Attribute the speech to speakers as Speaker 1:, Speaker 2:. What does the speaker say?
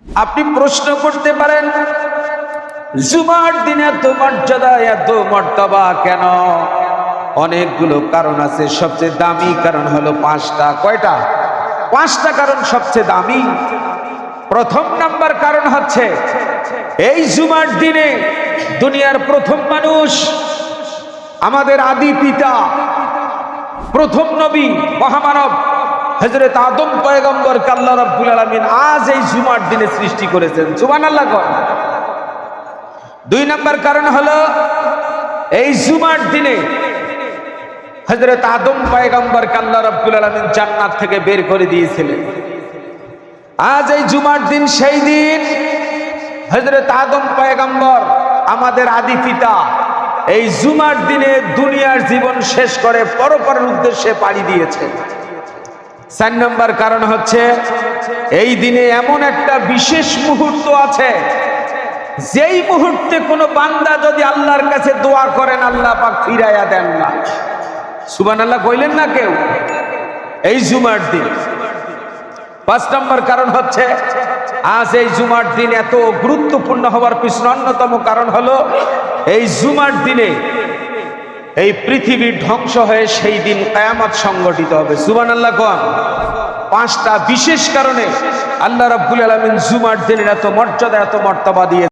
Speaker 1: আপনি প্রশ্ন করতে পারেন, জুমার দিনে এত মর্যাদা এত মর্তবা কেন? অনেকগুলো কারণ আছে। সবচেয়ে দামি কারণ হলো পাঁচটা। কয়টা? পাঁচটা কারণ সবচেয়ে দামি। প্রথম নাম্বার কারণ হচ্ছে, এই জুমার দিনে দুনিয়ার প্রথম মানুষ, আমাদের আদি পিতা, প্রথম নবী, মহামানব হযরত আদম পয়গম্বরকে আল্লাহ রাব্বুল আলামিন আজ এই জুমার দিনে সৃষ্টি করেছেন। সুবহানাল্লাহ কর। দুই নাম্বার কারণ হলো, এই জুমার দিনে হযরত আদম পয়গম্বরকে আল্লাহ রাব্বুল আলামিন জান্নাত থেকে বের করে দিয়েছিলেন। আজ এই জুমার দিন সেই দিন হযরত আদম পয়গম্বর, আমাদের আদি পিতা, এই জুমার দিনে দুনিয়ার জীবন শেষ করে পরপরের উদ্দেশ্যে পাড়ি দিয়েছেন। চার নম্বর কারণ হচ্ছে, এই দিনে এমন একটা বিশেষ মুহূর্ত আছে, যেই মুহূর্তে কোনো বান্দা যদি আল্লাহর কাছে দোয়া করেন, আল্লাহ পাক ফিরাইয়া দেন না। সুবহানাল্লাহ কইলেন না কেউ? এই জুমার দিন। পাঁচ নম্বর কারণ হচ্ছে, আজ এই জুমার দিন এত গুরুত্বপূর্ণ হওয়ার পিছনে অন্যতম কারণ হলো, এই জুমার দিনে এই পৃথিবী ধ্বংস হয়ে সেই দিন কিয়ামত সংগঠিত হবে। সুবহানাল্লাহ কোন। পাঁচটা বিশেষ কারণে আল্লাহ রাব্বুল আলামিন জুমার দিনের এত মর্যাদা এত মর্তবা দিয়ে